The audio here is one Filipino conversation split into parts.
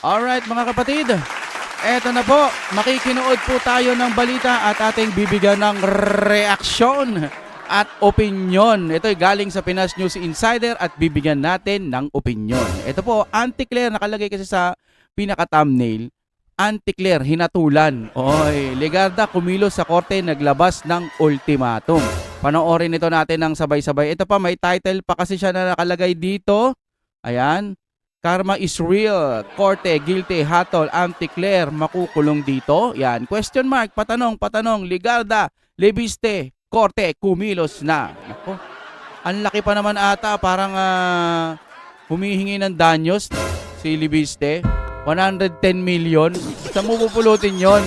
Alright mga kapatid, eto na po, makikinood po tayo ng balita at ating bibigyan ng reaksyon at opinyon. Ito'y galing sa Pinas News Insider at bibigyan natin ng opinyon. Ito po, anti-Claire, nakalagay kasi sa pinaka-thumbnail, anti-Claire, hinatulan. Oy, Legarda kumilos sa korte, naglabas ng ultimatum. Panoorin ito natin ng sabay-sabay. Ito pa, may title pa kasi siya na nakalagay dito. Ayan. Karma is real. Korte, guilty, hatol, anti-Claire, makukulong dito. Yan. Question mark, patanong. Legarda, Lebiste, korte, kumilos na. Nako. Ang laki pa naman ata. Parang humihingi ng danyos si Lebiste. 110 million. Saan mo pupulutin yon?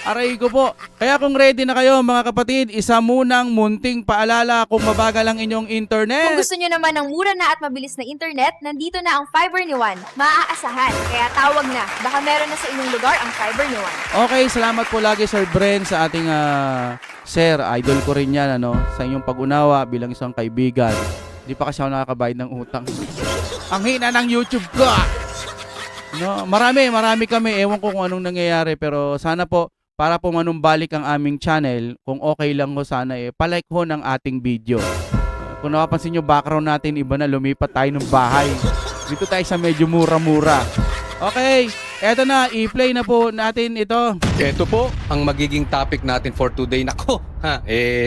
Aray ko po. Kaya kung ready na kayo mga kapatid, isa munang munting paalala kung mabagal ang inyong internet. Kung gusto nyo naman ng mura na at mabilis na internet, nandito na ang Fiber ni Juan. Maaasahan, kaya tawag na. Baka meron na sa inyong lugar ang Fiber ni Juan. Okay, salamat po lagi Sir Bren sa ating sir. Idol ko rin yan sa inyong pag-unawa bilang isang kaibigan. Hindi pa kasi ako nakakabayad ng utang. Ang hina ng YouTube ko. No, marami kami. Ewan ko kung anong nangyayari pero sana po para po manumbalik ang aming channel, kung okay lang ho sana palike ho ng ating video. Kung napapansin nyo, background natin iba na, lumipat tayo ng bahay. Dito tayo sa medyo mura-mura. Okay, eto na, i-play na po natin ito. Ito po ang magiging topic natin for today. Nako,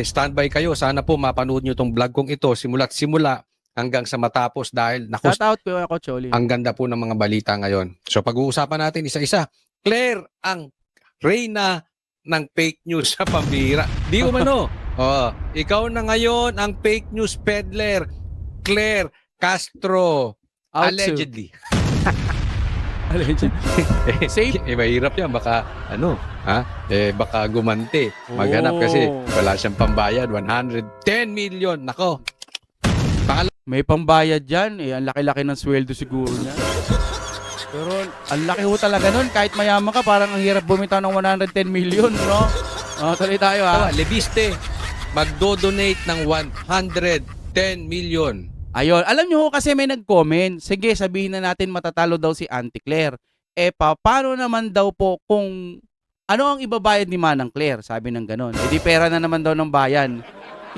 standby kayo. Sana po mapanood nyo itong vlog kong ito simula't simula hanggang sa matapos dahil nako, Shout out ko ako, Choli. ang ganda po ng mga balita ngayon. So pag-uusapan natin isa-isa. Claire ang reyna ng fake news sa pambira. Di umano. Ikaw na ngayon ang fake news peddler, Claire Castro. Out Allegedly. Allegedly. Safe. Mahirap yan. Baka, baka gumante. Maghanap kasi wala siyang pambayad. 110 million. Nako. May pambayad dyan. Ang laki-laki ng sweldo siguro niya. Pero ang laki ho talaga nun. Kahit mayaman ka, parang ang hirap bumitaw ng 110 million, no? Tuloy tayo, ha? Lebiste, magdo-donate ng 110 million. Ayun. Alam nyo ho kasi may nag-comment. Sige, sabihin na natin matatalo daw si Auntie Claire. Paano naman daw po kung ano ang ibabayad ni Manang Claire? Sabi ng ganon. Di pera na naman daw ng bayan.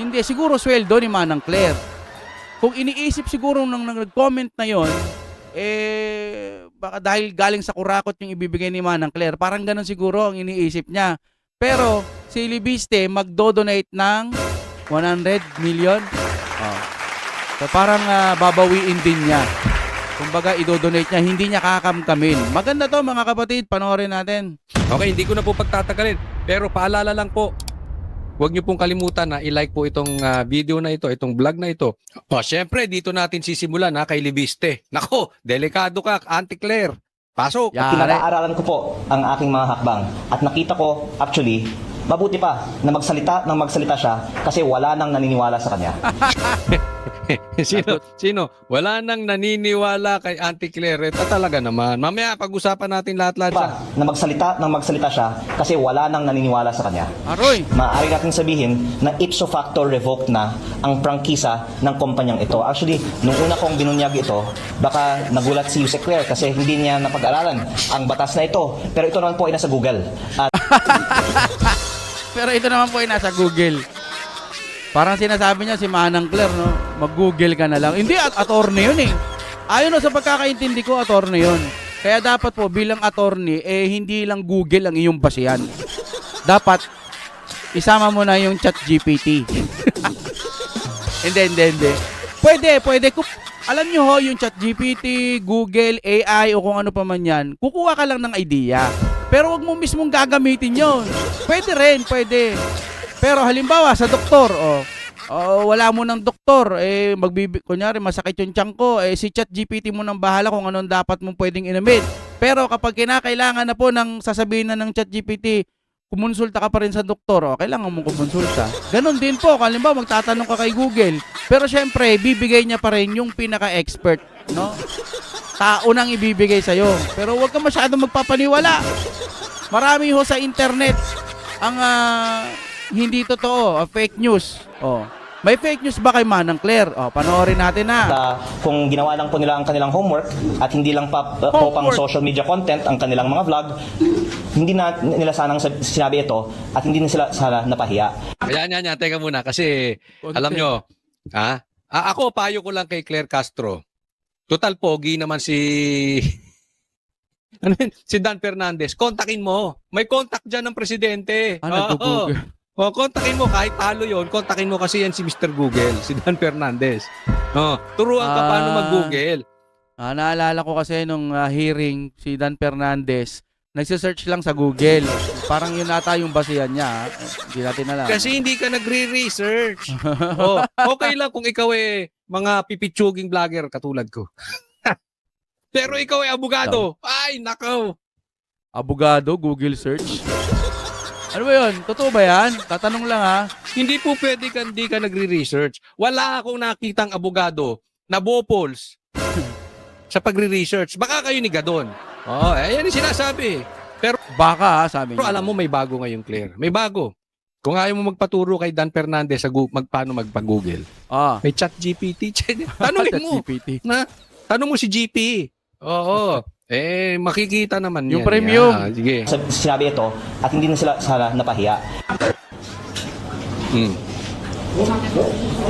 Hindi, siguro sweldo ni Manang Claire. Kung iniisip siguro nang nag-comment na yon, baka dahil galing sa kurakot yung ibibigay ni Manang Claire. Parang ganun siguro ang iniisip niya. Pero si Lebiste magdo-donate ng 100 million. So parang babawiin din niya. Kumbaga idodonate niya, hindi niya kakamkamin. Maganda to mga kapatid, panoorin natin. Okay, hindi ko na po pagtatagalin. Pero paalala lang po, huwag niyo pong kalimutan na i-like po itong video na ito, itong vlog na ito. Siyempre, dito natin sisimulan kay Lebiste. Nako, delikado ka, Auntie Claire. Pasok. Pinag-aaralan ko po ang aking mga hakbang at nakita ko, actually, mabuti pa na magsalita siya kasi wala nang naniniwala sa kanya. Sino? Wala nang naniniwala kay Auntie Claire. Talaga naman. Mamaya pag-usapan natin lahat-lahat siya. Na magsalita siya kasi wala nang naniniwala sa kanya. Aroy! Maaari natin sabihin na ipso facto revoked na ang prangkisa ng kumpanyang ito. Actually, nung una kong binunyag ito, baka nagulat si Yusek Claire kasi hindi niya napag-aralan ang batas na ito. Pero ito naman po ay nasa Google. At Pero ito naman po ay nasa Google. Parang sinasabi niya si Manang Claire, no? Mag-Google ka na lang. Hindi, attorney yun eh. Ayon sa pagkakaintindi ko, attorney yun. Kaya dapat po bilang attorney, hindi lang Google ang iyong basihan. Dapat isama mo na yung ChatGPT. Hindi. Pwede. Alam nyo ho, yung ChatGPT, Google, AI o kung ano pa man yan, kukuha ka lang ng idea. Pero wag mo mismong gagamitin yon. Pwede. Pero halimbawa sa doktor, wala mo ng doktor, kunyari masakit yung tiyan ko, si ChatGPT mo nang bahala kung anong dapat mong pwedeng inumin. Pero kapag kinakailangan na po ng sasabihin na ng ChatGPT, kumonsulta ka pa rin sa doktor, kailangan mong kumonsulta. Ganon din po, halimbawa magtatanong ka kay Google, pero syempre, bibigay niya pa rin yung pinaka-expert, no? Tao nang ibibigay sa'yo. Pero huwag ka masyadong magpapaniwala. Marami ho sa internet ang hindi totoo, fake news. May fake news ba kay Manang Claire? O, panoorin natin na. Kung ginawa lang po nila ang kanilang homework at hindi lang po pang social media content ang kanilang mga vlog, hindi na nila sanang sinabi ito at hindi na sila sana napahiya. Yan. Teka muna kasi alam nyo, ako payo ko lang kay Claire Castro. Total pogi naman si si Dan Fernandez. Kontakin mo. May contact dyan ng presidente. Nag-google. Kontakin mo kahit talo yon, kontakin mo kasi yan si Mr. Google, si Dan Fernandez. Turuan ka paano mag-Google. Naalala ko kasi nung hearing si Dan Fernandez, nagse-search lang sa Google. Parang yun ata yung basihan niya. Hindi natin alam. Kasi hindi ka nagre-research. Okay lang kung ikaw mga pipitsuging vlogger katulad ko. Pero ikaw abogado. Ay, nakaw. Abogado, Google search. Ano ba yun? Totoo ba yan? Tatanong lang ha. Hindi po pwede ka hindi ka nagre-research. Wala akong nakitang abogado na bopols sa pagre-research. Baka kayo ni Gadon. Yan yung sinasabi. Pero Baka ha, sabi niya. alam mo may bago ngayon, Claire. May bago. Kung ayaw mo magpaturo kay Dan Fernandez sa paano magpa-Google, may chat GPT. Tanungin mo. ChatGPT. Tanong mo si GP. Oo. Makikita naman Yung yan. premium. Sige. Sinabi ito at hindi na sila sana napahiya.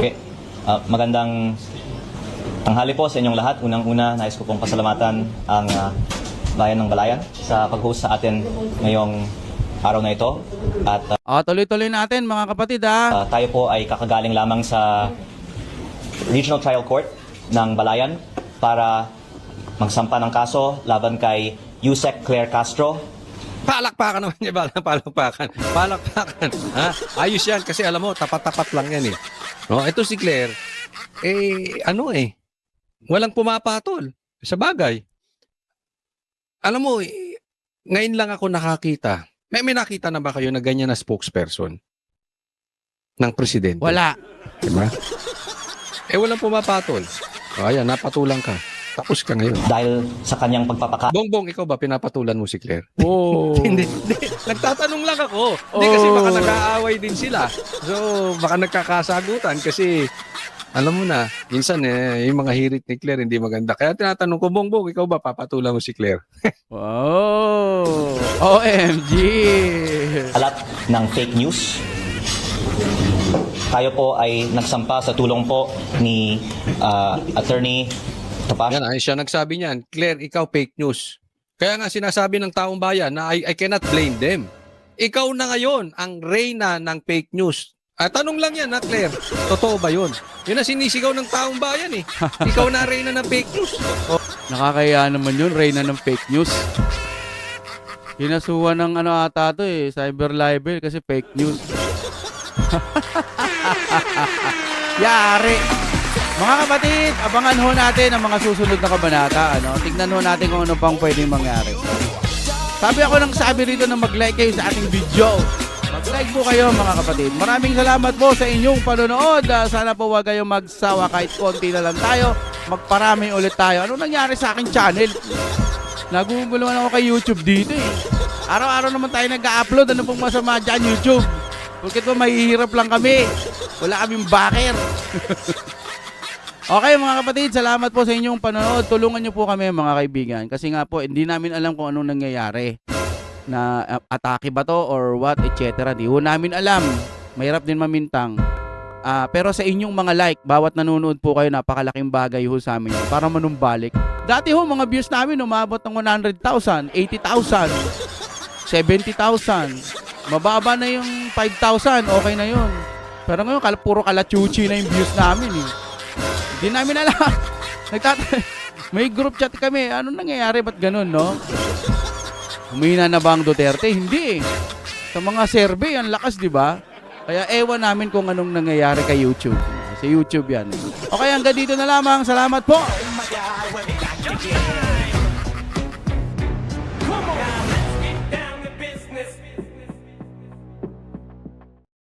Okay. Magandang tanghali po sa inyong lahat. Unang-una, nais ko pong pasalamatan ang Bayan ng Balayan sa pag-host sa atin ngayong araw na ito. At Tuloy-tuloy natin mga kapatid ha. tayo po ay kakagaling lamang sa Regional Trial Court ng Balayan para magsampa ng kaso laban kay Yusek Claire Castro. Palakpakan naman niya. Palakpakan. Ayos yan kasi alam mo, tapat-tapat lang yan eh. Ito si Claire, walang pumapatol sa bagay. Alam mo, ngayon lang ako nakakita. May nakita na ba kayo na ganyan na spokesperson ng presidente? Wala. Diba? Walang pumapatol. Ayan, napatulang ka. Tapos ka ngayon. Dahil sa kanyang pagpapaka... Bongbong, ikaw ba pinapatulan mo si Claire? Oh. Hindi. Nagtatanong lang ako. Hindi kasi baka nag-aaway din sila. So, baka nagkakasagutan kasi alam mo na, minsan yung mga hirit ni Claire hindi maganda. Kaya tinatanong ko, Bongbong, ikaw ba papatulan mo si Claire? Wow. OMG. alat ng fake news. Tayo po ay nagsampa sa tulong po ni Attorney Topacio. Yan, siya nagsabi niyan, Claire, ikaw fake news. Kaya nga sinasabi ng taong bayan na I cannot blame them. Ikaw na ngayon ang reyna ng fake news. Tanong lang yan, Claire. Totoo ba yun? Yun ang sinisigaw ng taong bayan eh. Ikaw na reyna ng fake news. Nakakaya naman yun, reyna ng fake news. Kinasuhan ng ata to cyber libel kasi fake news. Yari. Mga kapatid, abangan ho natin ang mga susunod na kabanata. Tignan ho natin kung ano pang pwedeng mangyari. Sabi rito na mag-like kayo sa ating video. Mag-like po kayo mga kapatid. Maraming salamat po sa inyong panonood. Sana po huwag kayong magsawa kahit konti na lang tayo. Magparami ulit tayo. Ano nangyari sa aking channel? Naguguluhan ako kay YouTube dito Araw-araw naman tayo nag-upload. Ano pong masama dyan YouTube? Bakit po mahihirap lang kami? Wala kaming backer. Okay mga kapatid, salamat po sa inyong panonood. Tulungan niyo po kami mga kaibigan. Kasi nga po, hindi namin alam kung anong nangyayari. Na atake ba to or what, etc. Di ho namin alam. Mahirap din mamintang. Pero sa inyong mga like, bawat nanonood po kayo, napakalaking bagay ho sa amin yun, para manumbalik. Dati ho, mga views namin umabot ng 100,000, 80,000, 70,000. Mababa na yung 5,000, okay na yun. Pero ngayon, puro kalachuchi na yung views namin Hindi namin alam. May group chat kami. Ano nangyayari? Ba't ganun, no? Humina na ba ang Duterte? Hindi Sa mga survey, ang lakas, di ba? Kaya ewan namin kung anong nangyayari kay YouTube. Sa YouTube yan. Okay, hanggang dito na lamang. Salamat po!